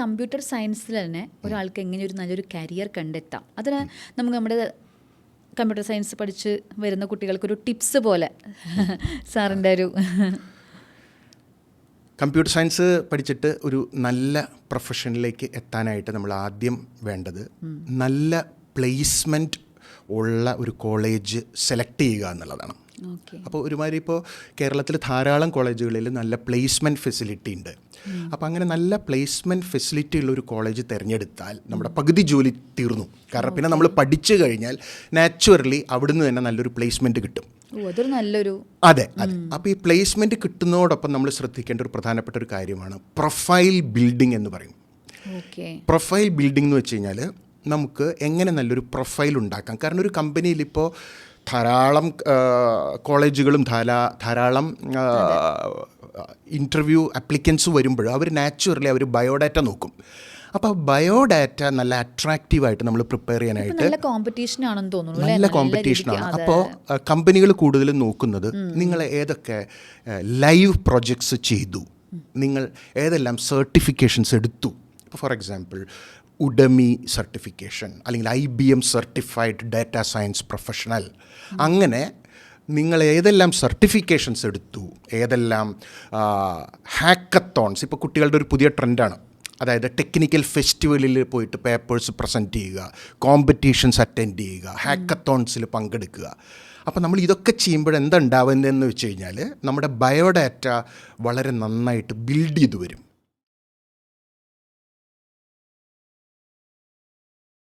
Computer സയൻസിൽ തന്നെ ഒരാൾക്ക് എങ്ങനെ ഒരു നല്ലൊരു കരിയർ കണ്ടെത്താം, അതിന് നമുക്ക് നമ്മുടെ കമ്പ്യൂട്ടർ സയൻസ് പഠിച്ച് വരുന്ന കുട്ടികൾക്കൊരു ടിപ്സ് പോലെ സാറിൻ്റെ ഒരു കമ്പ്യൂട്ടർ സയൻസ് പഠിച്ചിട്ട് ഒരു നല്ല പ്രൊഫഷനിലേക്ക് എത്താനായിട്ട് നമ്മൾ ആദ്യം വേണ്ടത് നല്ല പ്ലേസ്മെൻറ്റ് ഉള്ള ഒരു കോളേജ് സെലക്ട് ചെയ്യുക എന്നുള്ളതാണ്. അപ്പോൾ ഒരുമാതിരി ഇപ്പോൾ കേരളത്തിൽ ധാരാളം കോളേജുകളിൽ നല്ല പ്ലേസ്മെൻറ്റ് ഫെസിലിറ്റി ഉണ്ട്. അപ്പോൾ അങ്ങനെ നല്ല പ്ലേസ്മെൻറ്റ് ഫെസിലിറ്റി ഉള്ള ഒരു കോളേജ് തിരഞ്ഞെടുത്താൽ നമ്മുടെ പകുതി ജോലി തീർന്നു. കാരണം പിന്നെ നമ്മൾ പഠിച്ചു കഴിഞ്ഞാൽ നാച്ചുറലി അവിടുന്ന് തന്നെ നല്ലൊരു പ്ലേസ്മെൻറ്റ് കിട്ടും. അതൊരു നല്ലൊരു അതെ. അപ്പോൾ ഈ പ്ലേസ്മെൻറ്റ് കിട്ടുന്നതോടൊപ്പം നമ്മൾ ശ്രദ്ധിക്കേണ്ട ഒരു പ്രധാനപ്പെട്ട ഒരു കാര്യമാണ് പ്രൊഫൈൽ ബിൽഡിംഗ് എന്ന് പറയും. പ്രൊഫൈൽ ബിൽഡിംഗ് എന്ന് വെച്ച് കഴിഞ്ഞാൽ നമുക്ക് എങ്ങനെ നല്ലൊരു പ്രൊഫൈൽ ഉണ്ടാക്കാം. കാരണം ഒരു കമ്പനിയിൽ ഇപ്പോൾ ധാരാളം കോളേജുകളും ധാരാളം ഇൻ്റർവ്യൂ ആപ്ലിക്കൻസ് വരുമ്പോൾ അവർ നാച്ചുറലി അവർ ബയോഡാറ്റ നോക്കും. അപ്പോൾ ബയോഡാറ്റ നല്ല അട്രാക്റ്റീവായിട്ട് നമ്മൾ പ്രിപ്പയർ ചെയ്യാനായിട്ട് നല്ല കോമ്പറ്റീഷനാണെന്ന് തോന്നുന്നു. നല്ല കോമ്പറ്റീഷനാണ്. അപ്പോൾ കമ്പനികൾ കൂടുതലും നോക്കുന്നത് നിങ്ങൾ ഏതൊക്കെ ലൈവ് പ്രൊജക്ട്സ് ചെയ്തു, നിങ്ങൾ ഏതെല്ലാം സർട്ടിഫിക്കേഷൻസ് എടുത്തു. ഇപ്പോൾ ഫോർ എക്സാമ്പിൾ ഉഡമി സർട്ടിഫിക്കേഷൻ അല്ലെങ്കിൽ IBM certified data science professional, അങ്ങനെ നിങ്ങൾ ഏതെല്ലാം സർട്ടിഫിക്കേഷൻസ് എടുത്തു, ഏതെല്ലാം ഹാക്കത്തോൺസ്. ഇപ്പോൾ കുട്ടികളുടെ ഒരു പുതിയ ട്രെൻഡാണ്, അതായത് ടെക്നിക്കൽ ഫെസ്റ്റിവലിൽ പോയിട്ട് പേപ്പേഴ്സ് പ്രസൻറ്റ് ചെയ്യുക, കോമ്പറ്റീഷൻസ് അറ്റൻഡ് ചെയ്യുക, ഹാക്കത്തോൺസിൽ പങ്കെടുക്കുക. അപ്പോൾ നമ്മൾ ഇതൊക്കെ ചെയ്യുമ്പോൾ എന്താ ഉണ്ടാവുന്നതെന്ന് വെച്ച് കഴിഞ്ഞാൽ നമ്മുടെ ബയോഡാറ്റ വളരെ നന്നായിട്ട് ബിൽഡ് ചെയ്ത് വരും.